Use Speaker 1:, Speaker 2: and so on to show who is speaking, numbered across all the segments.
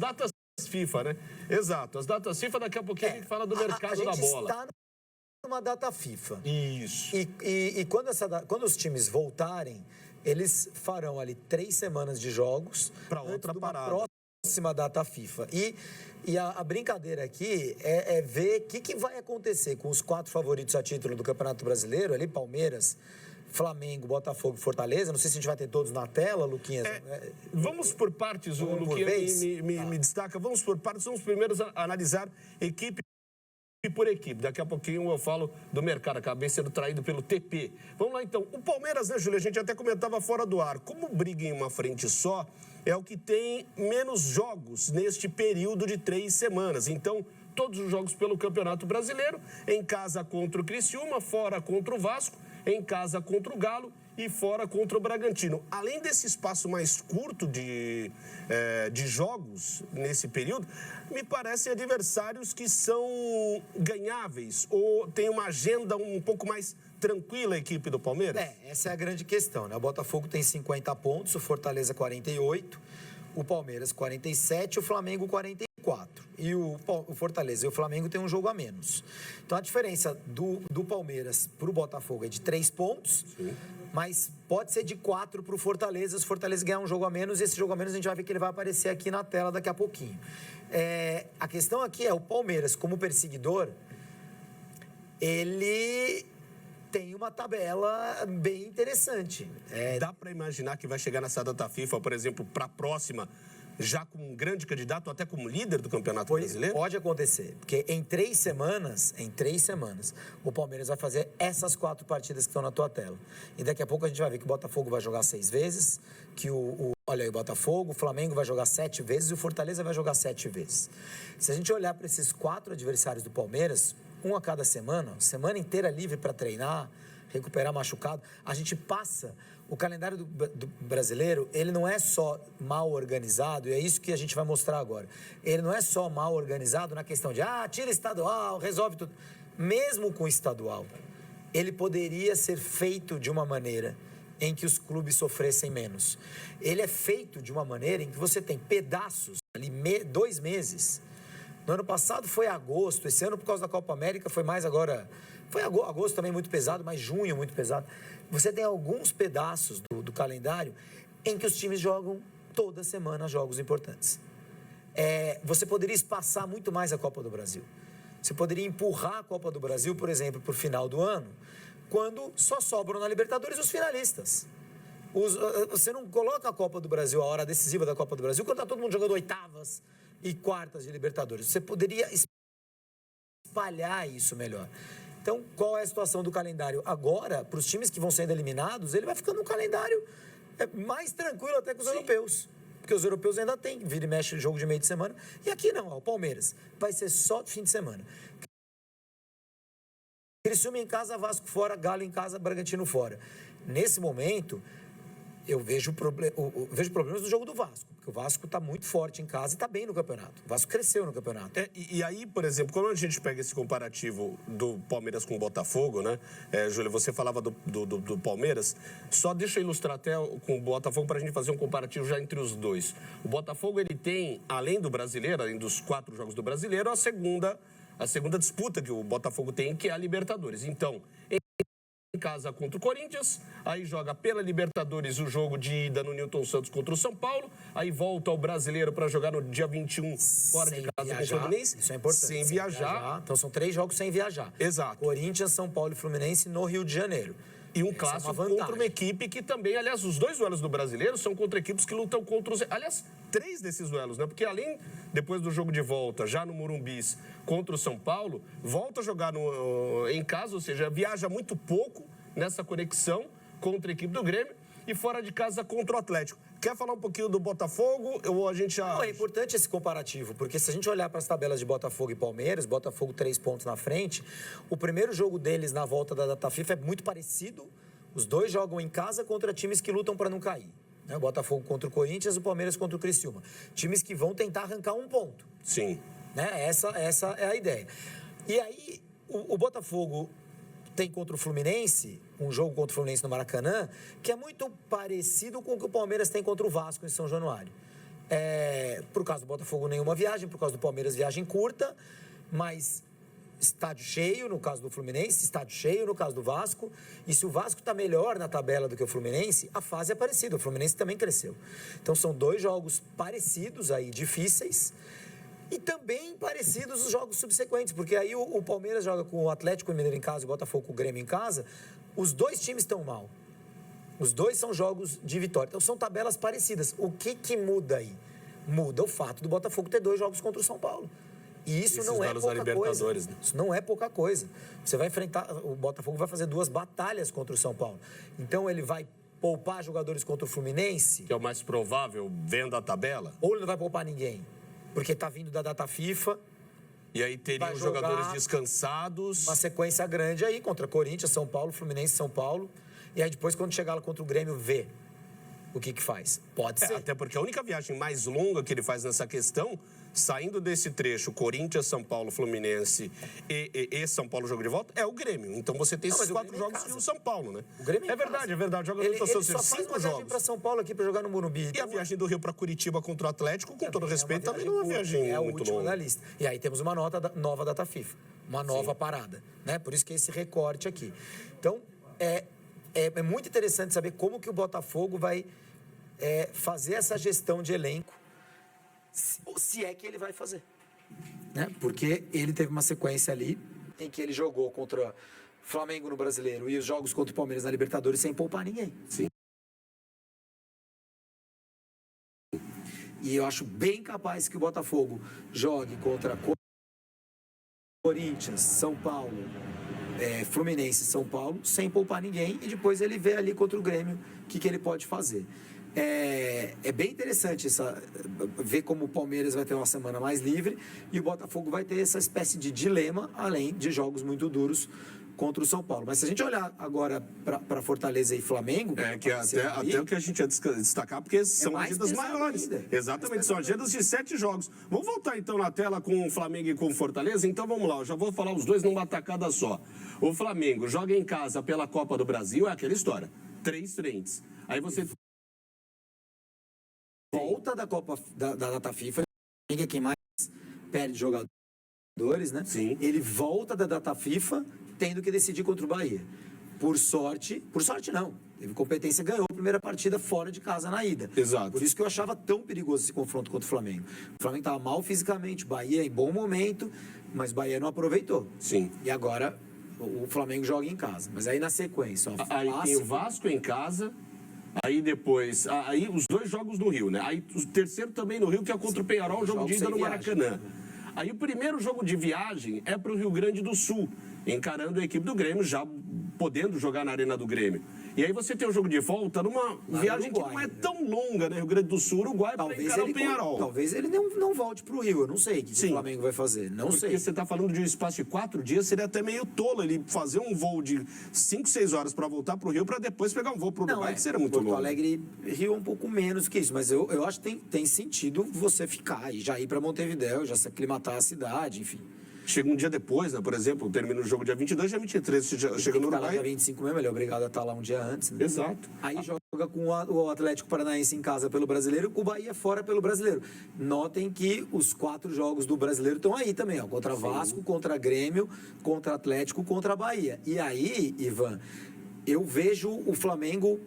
Speaker 1: datas FIFA, né? Exato, as datas FIFA, daqui a pouquinho a gente fala do mercado da bola.
Speaker 2: Está numa data FIFA.
Speaker 1: Isso.
Speaker 2: E quando os times voltarem, eles farão ali 3 semanas de jogos
Speaker 1: para outra parada.
Speaker 2: Próxima data FIFA. E a brincadeira aqui é ver o que vai acontecer com os 4 favoritos a título do Campeonato Brasileiro, ali Palmeiras, Flamengo, Botafogo e Fortaleza. Não sei se a gente vai ter todos na tela, Luquinhas.
Speaker 1: Vamos por partes, o Luquinhas me destaca. Vamos por partes, vamos primeiro analisar equipe por equipe. Daqui a pouquinho eu falo do mercado, acabei sendo traído pelo TP. Vamos lá então. O Palmeiras, né, Júlio? A gente até comentava fora do ar. Como briga em uma frente só, é o que tem menos jogos neste período de 3 semanas. Então, todos os jogos pelo Campeonato Brasileiro, em casa contra o Criciúma, fora contra o Vasco, em casa contra o Galo e fora contra o Bragantino. Além desse espaço mais curto de jogos nesse período, me parecem adversários que são ganháveis ou tem uma agenda um pouco mais tranquila a equipe do Palmeiras?
Speaker 2: Essa é a grande questão, né? O Botafogo tem 50 pontos, o Fortaleza 48, o Palmeiras 47, o Flamengo 44. E o Fortaleza e o Flamengo têm um jogo a menos. Então a diferença do Palmeiras para o Botafogo é de 3 pontos. Sim. Mas pode ser de 4 para o Fortaleza, se o Fortaleza ganhar um jogo a menos, e esse jogo a menos a gente vai ver que ele vai aparecer aqui na tela daqui a pouquinho. A questão aqui é o Palmeiras, como perseguidor, ele tem uma tabela bem interessante.
Speaker 1: Dá para imaginar que vai chegar nessa data FIFA, por exemplo, para a próxima, já como um grande candidato, até como líder do Campeonato Brasileiro?
Speaker 2: Pode acontecer, porque em 3 semanas, o Palmeiras vai fazer essas 4 partidas que estão na tua tela. E daqui a pouco a gente vai ver que o Botafogo vai jogar 6 vezes, que olha aí o Botafogo, o Flamengo vai jogar 7 vezes e o Fortaleza vai jogar 7 vezes. Se a gente olhar para esses 4 adversários do Palmeiras, um a cada semana inteira livre para treinar, recuperar machucado, a gente passa. O calendário do brasileiro, ele não é só mal organizado, e é isso que a gente vai mostrar agora. Ele não é só mal organizado na questão de, tira estadual, resolve tudo. Mesmo com estadual, ele poderia ser feito de uma maneira em que os clubes sofressem menos. Ele é feito de uma maneira em que você tem pedaços, ali 2 meses. No ano passado foi agosto, esse ano por causa da Copa América foi mais agora... Foi agosto também muito pesado, mas junho muito pesado. Você tem alguns pedaços do calendário em que os times jogam toda semana jogos importantes. Você poderia espaçar muito mais a Copa do Brasil. Você poderia empurrar a Copa do Brasil, por exemplo, para o final do ano, quando só sobram na Libertadores os finalistas. Você não coloca a Copa do Brasil, a hora decisiva da Copa do Brasil, quando está todo mundo jogando oitavas e quartas de Libertadores. Você poderia espalhar isso melhor. Então, qual é a situação do calendário? Agora, para os times que vão sendo eliminados, ele vai ficando um calendário mais tranquilo até que os europeus. Porque os europeus ainda têm, vira e mexe jogo de meio de semana. E aqui não, o Palmeiras vai ser só fim de semana. Criciúma em casa, Vasco fora, Galo em casa, Bragantino fora. Nesse momento, eu vejo problemas no jogo do Vasco, porque o Vasco está muito forte em casa e está bem no campeonato. O Vasco cresceu no campeonato.
Speaker 1: E aí, por exemplo, quando a gente pega esse comparativo do Palmeiras com o Botafogo, né? Júlio, você falava do Palmeiras, só deixa eu ilustrar até com o Botafogo para a gente fazer um comparativo já entre os dois. O Botafogo, ele tem, além do Brasileiro, além dos 4 jogos do Brasileiro, a segunda disputa que o Botafogo tem, que é a Libertadores. Então, em casa contra o Corinthians, aí joga pela Libertadores o jogo de ida no Newton Santos contra o São Paulo, aí volta ao Brasileiro para jogar no dia 21 fora de casa com o Fluminense.
Speaker 2: Isso é importante.
Speaker 1: Sem viajar.
Speaker 2: Então são 3 jogos sem viajar.
Speaker 1: Exato.
Speaker 2: Corinthians, São Paulo e Fluminense no Rio de Janeiro.
Speaker 1: E um clássico contra uma equipe que também, aliás, os 2 duelos do Brasileiro são contra equipes que lutam contra os... Aliás, 3 desses duelos, né? Porque além, depois do jogo de volta, já no Morumbis, contra o São Paulo, volta a jogar em casa, ou seja, viaja muito pouco nessa conexão contra a equipe do Grêmio e fora de casa contra o Atlético. Quer falar um pouquinho do Botafogo? Ou a gente já...
Speaker 2: É importante esse comparativo, porque se a gente olhar para as tabelas de Botafogo e Palmeiras, Botafogo 3 pontos na frente, o primeiro jogo deles na volta da data FIFA é muito parecido. Os 2 jogam em casa contra times que lutam para não cair. O Botafogo contra o Corinthians, o Palmeiras contra o Criciúma. Times que vão tentar arrancar 1 ponto.
Speaker 1: Sim.
Speaker 2: Essa é a ideia. E aí, o Botafogo tem contra o Fluminense, um jogo contra o Fluminense no Maracanã, que é muito parecido com o que o Palmeiras tem contra o Vasco em São Januário. Por causa do Botafogo, nenhuma viagem. Por causa do Palmeiras, viagem curta. Mas estádio cheio, no caso do Fluminense. Estádio cheio, no caso do Vasco. E se o Vasco está melhor na tabela do que o Fluminense, a fase é parecida. O Fluminense também cresceu. Então, são 2 jogos parecidos aí, difíceis. E também parecidos os jogos subsequentes. Porque aí o Palmeiras joga com o Atlético Mineiro em casa e o Botafogo com o Grêmio em casa. Os 2 times estão mal. Os 2 são jogos de vitória. Então, são tabelas parecidas. O que muda aí? Muda o fato do Botafogo ter 2 jogos contra o São Paulo. E isso não é pouca coisa. Né? Isso não é pouca coisa. Você vai enfrentar... O Botafogo vai fazer 2 batalhas contra o São Paulo. Então, ele vai poupar jogadores contra o Fluminense...
Speaker 1: Que é o mais provável, vendo a tabela.
Speaker 2: Ou ele não vai poupar ninguém. Porque está vindo da data FIFA...
Speaker 1: E aí teria os jogadores descansados.
Speaker 2: Uma sequência grande aí contra Corinthians, São Paulo, Fluminense, São Paulo. E aí depois, quando chegar lá contra o Grêmio, vê o que faz. Pode ser.
Speaker 1: Até porque a única viagem mais longa que ele faz nessa questão, saindo desse trecho, Corinthians, São Paulo, Fluminense e São Paulo, jogo de volta, é o Grêmio. Então você tem esses 4 jogos e o São Paulo, né?
Speaker 2: O Grêmio
Speaker 1: é verdade. Joga
Speaker 2: ele só faz uma viagem para São Paulo aqui para jogar no Morumbi.
Speaker 1: E a viagem do Rio para Curitiba contra o Atlético, com todo respeito, também não é uma viagem muito longa.
Speaker 2: Da lista. E aí temos uma nova data FIFA, uma nova parada, né? Por isso que esse recorte aqui. Então, é muito interessante saber como que o Botafogo vai fazer essa gestão de elenco, se é que ele vai fazer. Né? Porque ele teve uma sequência ali em que ele jogou contra Flamengo no Brasileiro e os jogos contra o Palmeiras na Libertadores sem poupar ninguém.
Speaker 1: Sim.
Speaker 2: E eu acho bem capaz que o Botafogo jogue contra Corinthians, São Paulo, Fluminense, São Paulo, sem poupar ninguém, e depois ele vê ali contra o Grêmio o que ele pode fazer. É bem interessante ver como o Palmeiras vai ter uma semana mais livre e o Botafogo vai ter essa espécie de dilema, além de jogos muito duros contra o São Paulo. Mas se a gente olhar agora para Fortaleza e Flamengo...
Speaker 1: até o que a gente ia destacar, porque são agendas maiores.
Speaker 2: Ainda.
Speaker 1: Exatamente, são agendas de 7 jogos. Vamos voltar então na tela com o Flamengo e com o Fortaleza? Então vamos lá, eu já vou falar os dois numa tacada só. O Flamengo joga em casa pela Copa do Brasil, é aquela história. 3 frentes. Aí você...
Speaker 2: Volta da Copa da data FIFA, é quem mais perde jogadores, né?
Speaker 1: Sim.
Speaker 2: Ele volta da data FIFA tendo que decidir contra o Bahia. Por sorte não. Teve competência, ganhou a primeira partida fora de casa na ida.
Speaker 1: Exato.
Speaker 2: Por isso que eu achava tão perigoso esse confronto contra o Flamengo. O Flamengo estava mal fisicamente, Bahia em bom momento, mas Bahia não aproveitou.
Speaker 1: Sim.
Speaker 2: E agora o Flamengo joga em casa. Mas aí na sequência...
Speaker 1: Aí tem o Vasco em casa... Aí depois, aí os 2 jogos no Rio, né? Aí o terceiro também no Rio, que é contra o Peñarol, um jogo de ida no Maracanã. Aí o primeiro jogo de viagem é para o Rio Grande do Sul, encarando a equipe do Grêmio, já podendo jogar na Arena do Grêmio. E aí você tem o jogo de volta numa viagem que não é tão longa, né? Rio Grande do Sul, Uruguai, para encarar o Peñarol.
Speaker 2: Talvez ele não volte para o Rio, eu não sei o que o Flamengo vai fazer, não sei.
Speaker 1: Porque você está falando de um espaço de 4 dias, seria até meio tolo ele fazer um voo de 5, 6 horas para voltar para o Rio, para depois pegar um voo para o Uruguai, que seria muito longo.
Speaker 2: Porto Alegre, Rio é um pouco menos que isso, mas eu acho que tem sentido você ficar e já ir para Montevidéu, já se aclimatar à cidade, enfim.
Speaker 1: Chega um dia depois, né? Por exemplo, termina o jogo dia 22, dia 23, você chega no Uruguai.
Speaker 2: Dia 25 mesmo, ele é obrigado a estar lá um dia antes. Né?
Speaker 1: Exato.
Speaker 2: Aí joga com o Atlético Paranaense em casa pelo Brasileiro, o Bahia fora pelo Brasileiro. Notem que os 4 jogos do Brasileiro estão aí também, ó, contra Vasco, contra Grêmio, contra Atlético, contra Bahia. E aí, Ivan, eu vejo o Flamengo,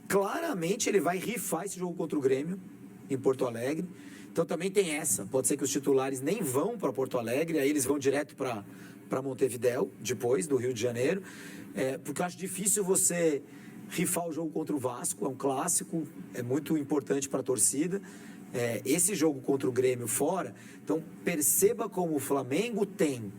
Speaker 2: claramente ele vai rifar esse jogo contra o Grêmio, em Porto Alegre. Então também tem essa, pode ser que os titulares nem vão para Porto Alegre, aí eles vão direto para Montevidéu, depois do Rio de Janeiro, porque eu acho difícil você rifar o jogo contra o Vasco, é um clássico, é muito importante para a torcida. Esse jogo contra o Grêmio fora, então perceba como o Flamengo tem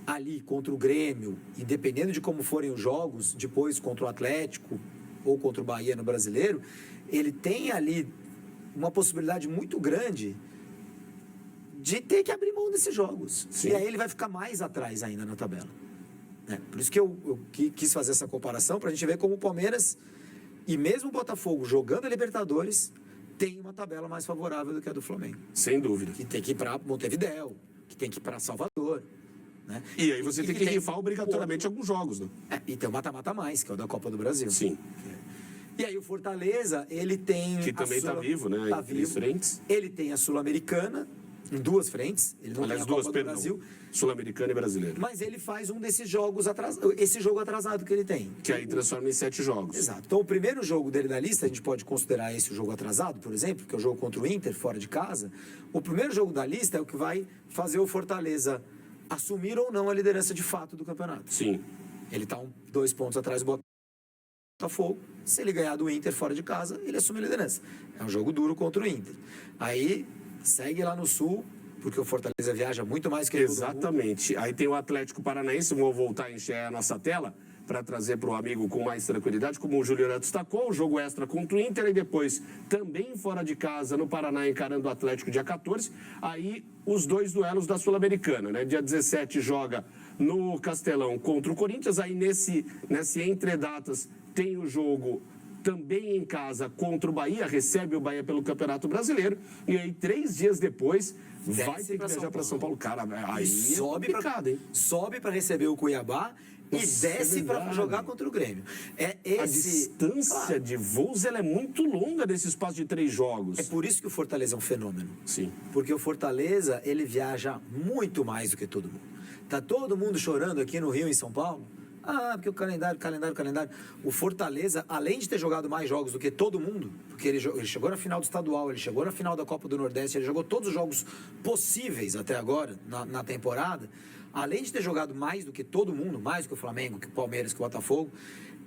Speaker 2: ali contra o Grêmio, e dependendo de como forem os jogos, depois contra o Atlético ou contra o Bahia no Brasileiro, ele tem ali uma possibilidade muito grande de ter que abrir mão desses jogos. Sim. E aí ele vai ficar mais atrás ainda na tabela. Por isso que eu quis fazer essa comparação, para a gente ver como o Palmeiras e mesmo o Botafogo jogando a Libertadores tem uma tabela mais favorável do que a do Flamengo.
Speaker 1: Sem dúvida.
Speaker 2: Que tem que ir para Montevidéu, que tem que ir para Salvador. Né?
Speaker 1: E aí você tem que rifar obrigatoriamente alguns jogos, né?
Speaker 2: E tem o mata-mata mais, que é o da Copa do Brasil.
Speaker 1: Sim.
Speaker 2: E aí o Fortaleza, ele tem...
Speaker 1: Que também está vivo, né?
Speaker 2: Tá
Speaker 1: em três
Speaker 2: vivo.
Speaker 1: frentes.
Speaker 2: Ele tem a Sul-Americana, em 2 frentes. Ele não
Speaker 1: Aliás,
Speaker 2: tem a
Speaker 1: duas,
Speaker 2: Copa do
Speaker 1: perdão.
Speaker 2: Brasil.
Speaker 1: Sul-Americana e brasileiro.
Speaker 2: Mas ele faz um desses jogos atrasados. Esse jogo atrasado que ele tem.
Speaker 1: Que aí transforma em 7 jogos.
Speaker 2: Exato. Então, o primeiro jogo dele da lista, a gente pode considerar esse o jogo atrasado, por exemplo, que é o jogo contra o Inter, fora de casa. O primeiro jogo da lista é o que vai fazer o Fortaleza assumir ou não a liderança de fato do campeonato.
Speaker 1: Sim.
Speaker 2: Ele está 2 pontos atrás do Botafogo. Se ele ganhar do Inter fora de casa, ele assume a liderança. É um jogo duro contra o Inter. Aí, segue lá no Sul, porque o Fortaleza viaja muito mais que todo mundo.
Speaker 1: Exatamente. Aí tem o Atlético Paranaense, vou voltar a encher a nossa tela para trazer para o amigo com mais tranquilidade, como o Juliano destacou, o jogo extra contra o Inter e depois também fora de casa no Paraná encarando o Atlético dia 14. Aí os 2 duelos da Sul-Americana, né? Dia 17 joga no Castelão contra o Corinthians, aí nesse entre datas tem o jogo também em casa contra o Bahia, recebe o Bahia pelo Campeonato Brasileiro, e aí 3 dias depois vai ter que viajar para São Paulo. Cara, aí
Speaker 2: sobe
Speaker 1: é complicado, hein?
Speaker 2: Sobe para receber o Cuiabá e desce para jogar contra o Grêmio.
Speaker 1: A distância de voos ela é muito longa nesse espaço de 3 jogos.
Speaker 2: É por isso que o Fortaleza é um fenômeno.
Speaker 1: Sim.
Speaker 2: Porque o Fortaleza, ele viaja muito mais do que todo mundo. Tá todo mundo chorando aqui no Rio, em São Paulo? Ah, porque o calendário. O Fortaleza, além de ter jogado mais jogos do que todo mundo, porque ele chegou na final do estadual, ele chegou na final da Copa do Nordeste, ele jogou todos os jogos possíveis até agora, na temporada, além de ter jogado mais do que todo mundo, mais do que o Flamengo, que o Palmeiras, que o Botafogo,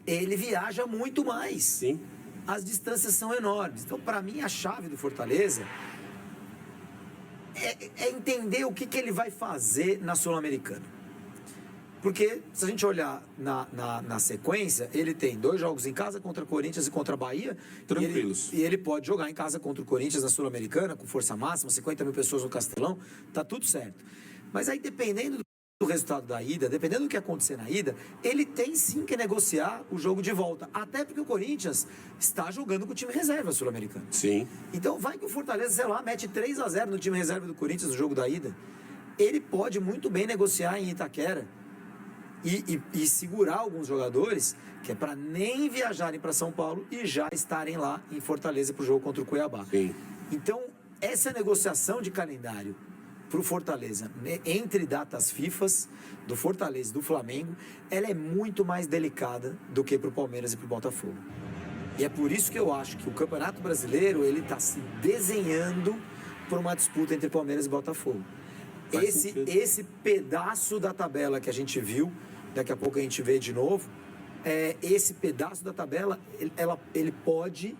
Speaker 2: ele viaja muito mais.
Speaker 1: Sim.
Speaker 2: As distâncias são enormes. Então, para mim, a chave do Fortaleza é entender o que ele vai fazer na Sul-Americana. Porque, se a gente olhar na sequência, ele tem 2 jogos em casa contra Corinthians e contra Bahia.
Speaker 1: Tranquilos.
Speaker 2: E ele pode jogar em casa contra o Corinthians na Sul-Americana, com força máxima, 50 mil pessoas no Castelão, tá tudo certo. Mas aí, dependendo do resultado da ida, dependendo do que acontecer na ida, ele tem sim que negociar o jogo de volta. Até porque o Corinthians está jogando com o time reserva sul-americano.
Speaker 1: Sim.
Speaker 2: Então, vai que o Fortaleza, sei lá, mete 3-0 no time reserva do Corinthians no jogo da ida. Ele pode muito bem negociar em Itaquera. E segurar alguns jogadores, que é para nem viajarem para São Paulo e já estarem lá em Fortaleza para o jogo contra o Cuiabá.
Speaker 1: Sim.
Speaker 2: Então, essa negociação de calendário para o Fortaleza, entre datas FIFAs, do Fortaleza e do Flamengo, ela é muito mais delicada do que para o Palmeiras e para o Botafogo. E é por isso que eu acho que o Campeonato Brasileiro ele está se desenhando por uma disputa entre Palmeiras e Botafogo. Esse pedaço da tabela que a gente viu, daqui a pouco a gente vê de novo, esse pedaço da tabela, ele pode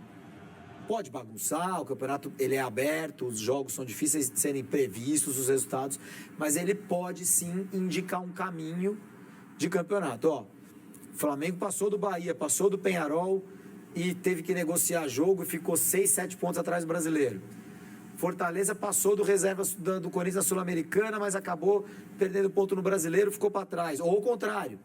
Speaker 2: bagunçar, o campeonato ele é aberto, os jogos são difíceis de serem previstos, os resultados, mas ele pode sim indicar um caminho de campeonato. Ó, Flamengo passou do Bahia, passou do Peñarol e teve que negociar jogo e ficou 6, 7 pontos atrás do Brasileiro. Fortaleza passou do reserva do Corinthians na Sul-Americana, mas acabou perdendo ponto no Brasileiro, ficou para trás. Ou o contrário,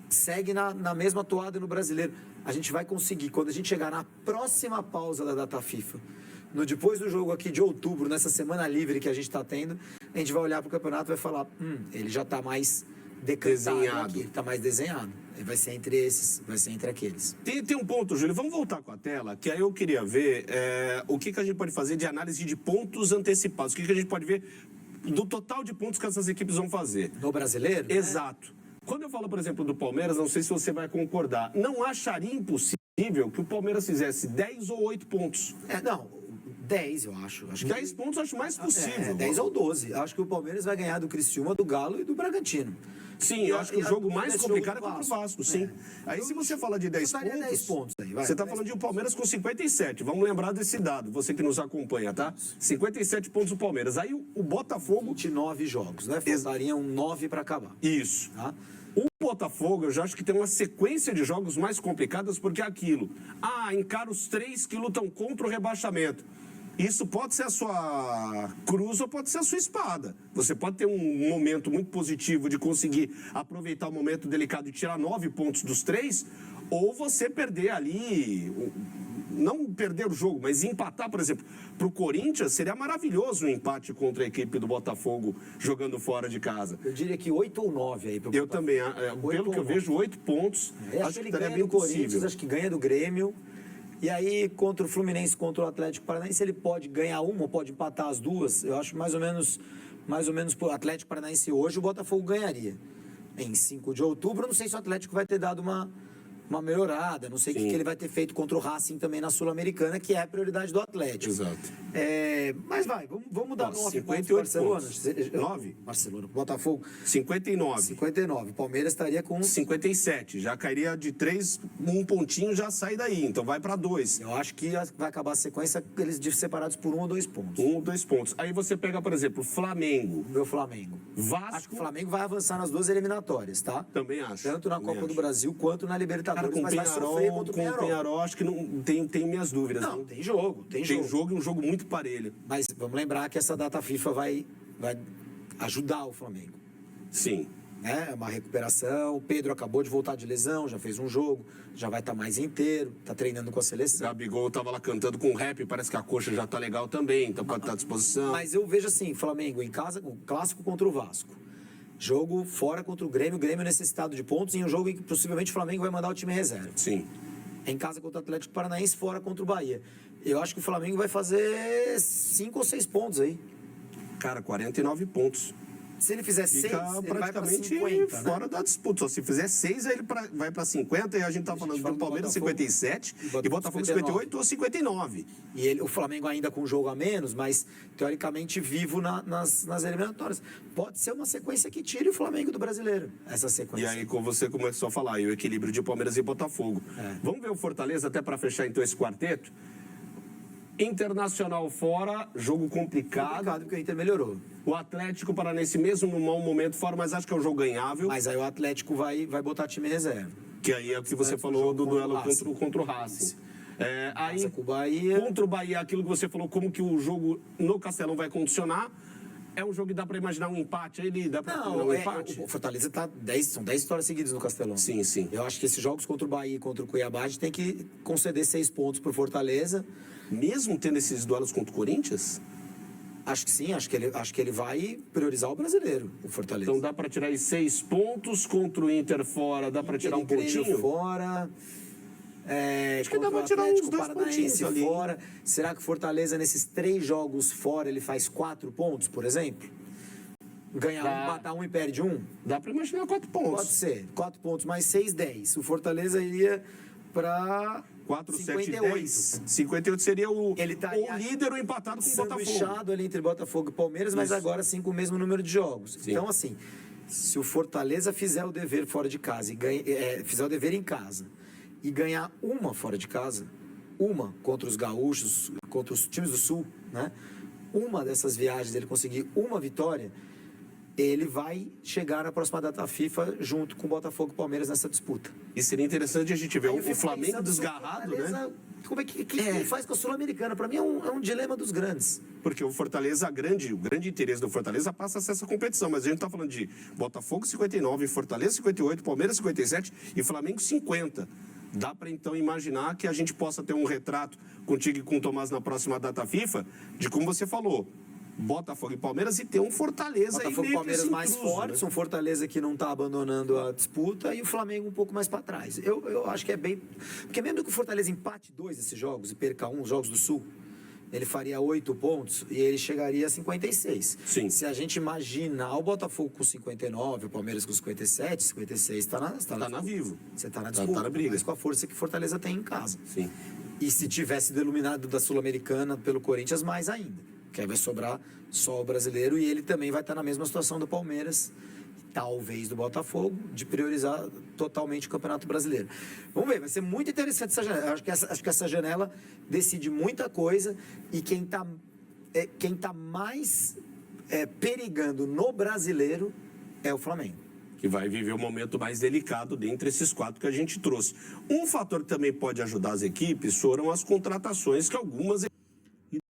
Speaker 2: segue na mesma toada no Brasileiro. A gente vai conseguir, quando a gente chegar na próxima pausa da data FIFA, depois do jogo aqui de outubro, nessa semana livre que a gente está tendo, a gente vai olhar para o campeonato e vai falar, ele já está mais desenhado, está mais desenhado. Vai ser entre esses, vai ser entre aqueles.
Speaker 1: Tem um ponto, Júlio, vamos voltar com a tela, que aí eu queria ver o que a gente pode fazer de análise de pontos antecipados, o que a gente pode ver do total de pontos que essas equipes vão fazer.
Speaker 2: No Brasileiro?
Speaker 1: Exato. Quando eu falo, por exemplo, do Palmeiras, não sei se você vai concordar, não acharia impossível que o Palmeiras fizesse 10 ou 8 pontos.
Speaker 2: Não, 10 eu acho.
Speaker 1: 10 pontos eu acho mais possível.
Speaker 2: 10 ou 12. Acho que o Palmeiras vai ganhar do Criciúma, do Galo e do Bragantino.
Speaker 1: Sim, eu acho que o jogo mais complicado é contra o Vasco, sim. Aí se você fala de 10 pontos,
Speaker 2: você
Speaker 1: está falando de um Palmeiras com 57. Vamos lembrar desse dado, você que nos acompanha, tá? 57 pontos do Palmeiras. Aí o Botafogo...
Speaker 2: 29 jogos, né? Faltariam 9 para acabar.
Speaker 1: Isso.
Speaker 2: Tá?
Speaker 1: O Botafogo, eu já acho que tem uma sequência de jogos mais complicadas, porque é aquilo. Encara os 3 que lutam contra o rebaixamento. Isso pode ser a sua cruz ou pode ser a sua espada. Você pode ter um momento muito positivo de conseguir aproveitar o momento delicado e tirar 9 pontos dos 3, ou você perder ali, não perder o jogo, mas empatar, por exemplo. Para o Corinthians, seria maravilhoso um empate contra a equipe do Botafogo jogando fora de casa.
Speaker 2: Eu diria que 8 ou 9 aí.
Speaker 1: Eu também, pelo que eu vejo, 8 pontos.
Speaker 2: Acho que ele ganha do Corinthians, acho que ganha do Grêmio. E aí, contra o Fluminense, contra o Atlético Paranaense, ele pode ganhar uma ou pode empatar as duas. Eu acho mais ou menos pro Atlético Paranaense hoje, o Botafogo ganharia. Em 5 de outubro, eu não sei se o Atlético vai ter dado uma melhorada, não sei o que ele vai ter feito contra o Racing também na Sul-Americana, que é a prioridade do Atlético.
Speaker 1: Exato.
Speaker 2: Mas vamos dar 9 pontos para Barcelona.
Speaker 1: 9?
Speaker 2: Barcelona, Botafogo.
Speaker 1: 59.
Speaker 2: 59. Palmeiras estaria com
Speaker 1: 57. Já cairia de 3, um pontinho já sai daí. Então vai para 2.
Speaker 2: Eu acho que vai acabar a sequência eles separados por 1 ou 2 pontos.
Speaker 1: 1 ou 2 pontos. Aí você pega, por exemplo, Flamengo.
Speaker 2: Meu Flamengo.
Speaker 1: Vasco.
Speaker 2: Acho que o Flamengo vai avançar nas 2 eliminatórias, tá?
Speaker 1: Também acho.
Speaker 2: Tanto na Copa do Brasil quanto na Libertadores.
Speaker 1: Cara, com
Speaker 2: mas vai sofrer contra o
Speaker 1: Penharol, acho que não tem minhas dúvidas.
Speaker 2: Não, tem jogo. Tem
Speaker 1: jogo e um jogo muito parelho.
Speaker 2: Mas vamos lembrar que essa data FIFA vai ajudar o Flamengo.
Speaker 1: Sim.
Speaker 2: É uma recuperação. O Pedro acabou de voltar de lesão, já fez um jogo, já vai estar mais inteiro, está treinando com a seleção.
Speaker 1: Gabigol estava lá cantando com rap, parece que a coxa já está legal também, então pode estar à disposição.
Speaker 2: Mas eu vejo assim, Flamengo em casa, um clássico contra o Vasco. Jogo fora contra o Grêmio necessitado de pontos, e um jogo em que possivelmente o Flamengo vai mandar o time reserva.
Speaker 1: Sim.
Speaker 2: Em casa contra o Atlético Paranaense, fora contra o Bahia. Eu acho que o Flamengo vai fazer 5 ou 6 pontos aí.
Speaker 1: Cara, 49 pontos.
Speaker 2: Se ele fizer 6,
Speaker 1: fica
Speaker 2: ele
Speaker 1: praticamente
Speaker 2: vai pra 50,
Speaker 1: fora
Speaker 2: né?
Speaker 1: da disputa. Só se fizer 6, aí ele vai para 50, e a gente tá falando do Palmeiras 57 e Botafogo 58 ou 59.
Speaker 2: E o Flamengo ainda com um jogo a menos, mas teoricamente vivo nas eliminatórias. Pode ser uma sequência que tire o Flamengo do brasileiro, essa sequência.
Speaker 1: E aí, como você começou a falar, e o equilíbrio de Palmeiras e Botafogo.
Speaker 2: É.
Speaker 1: Vamos ver o Fortaleza, até para fechar então esse quarteto. Internacional fora, jogo complicado.
Speaker 2: Porque o Inter melhorou.
Speaker 1: O Atlético Paranaense, mesmo no mau momento fora, mas acho que é um jogo ganhável.
Speaker 2: Mas aí o Atlético vai botar time reserva.
Speaker 1: Que aí é o que você falou do duelo contra o Racing. Aí,
Speaker 2: com o Bahia.
Speaker 1: Contra o Bahia, aquilo que você falou, como que o jogo no Castelão vai condicionar. É um jogo que dá para imaginar um empate? Aí dá para imaginar um empate?
Speaker 2: O Fortaleza são 10 vitórias seguidas no Castelão.
Speaker 1: Sim, sim.
Speaker 2: Eu acho que esses jogos contra o Bahia e contra o Cuiabá, a gente tem que conceder 6 pontos pro Fortaleza.
Speaker 1: Mesmo tendo esses duelos contra o Corinthians?
Speaker 2: Acho que sim, acho que ele vai priorizar o brasileiro, o Fortaleza.
Speaker 1: Então dá para tirar aí 6 pontos contra o Inter fora, dá para tirar um pontinho?
Speaker 2: Fora.
Speaker 1: Acho que dá para tirar uns 2 pontinhos ali.
Speaker 2: Fora. Será que o Fortaleza, nesses 3 jogos fora, ele faz 4 pontos, por exemplo? Ganhar matar um e perde um?
Speaker 1: Dá para imaginar 4 pontos.
Speaker 2: Pode ser. 4 pontos mais 6, 10. O Fortaleza iria para
Speaker 1: 4,
Speaker 2: 58.
Speaker 1: 7, 10. 58 seria o líder ou empatado com o Botafogo.
Speaker 2: Sanduichado ali entre Botafogo e Palmeiras, mas agora sim com o mesmo número de jogos.
Speaker 1: Sim.
Speaker 2: Então, assim, se o Fortaleza fizer o dever fora de casa e fizer o dever em casa e ganhar uma fora de casa, uma contra os gaúchos, contra os times do Sul, né? Uma dessas viagens, ele conseguir uma vitória, ele vai chegar na próxima data FIFA junto com o Botafogo e o Palmeiras nessa disputa.
Speaker 1: E seria interessante a gente ver o Flamengo desgarrado, né?
Speaker 2: Como é que ele faz com a Sul-Americana? Para mim é um dilema dos grandes.
Speaker 1: Porque o Fortaleza, o grande interesse do Fortaleza passa a ser essa competição. Mas a gente está falando de Botafogo 59, Fortaleza 58, Palmeiras 57 e Flamengo 50. Dá para então imaginar que a gente possa ter um retrato contigo e com o Tomás na próxima data FIFA de como você falou. Botafogo e Palmeiras e ter um Fortaleza
Speaker 2: Botafogo
Speaker 1: aí meio
Speaker 2: e Palmeiras
Speaker 1: que
Speaker 2: mais fortes, um Fortaleza que não está abandonando a disputa e o Flamengo um pouco mais para trás. Eu acho que é bem... Porque mesmo que o Fortaleza empate 2 desses jogos e perca os jogos do Sul, ele faria 8 pontos e ele chegaria a 56.
Speaker 1: Sim.
Speaker 2: Se a gente imaginar o Botafogo com 59, o Palmeiras com 57, 56 está
Speaker 1: na vivo.
Speaker 2: Você está na disputa,
Speaker 1: tá na briga.
Speaker 2: mas com a força que Fortaleza tem em casa.
Speaker 1: Sim.
Speaker 2: E se tivesse sido eliminado da Sul-Americana pelo Corinthians, mais ainda. Que aí vai sobrar só o brasileiro e ele também vai estar na mesma situação do Palmeiras, talvez do Botafogo, de priorizar totalmente o Campeonato Brasileiro. Vamos ver, vai ser muito interessante essa janela. Acho que essa janela decide muita coisa e quem tá mais perigando no brasileiro é o Flamengo.
Speaker 1: Que vai viver o momento mais delicado dentre esses 4 que a gente trouxe. Um fator que também pode ajudar as equipes foram as contratações que algumas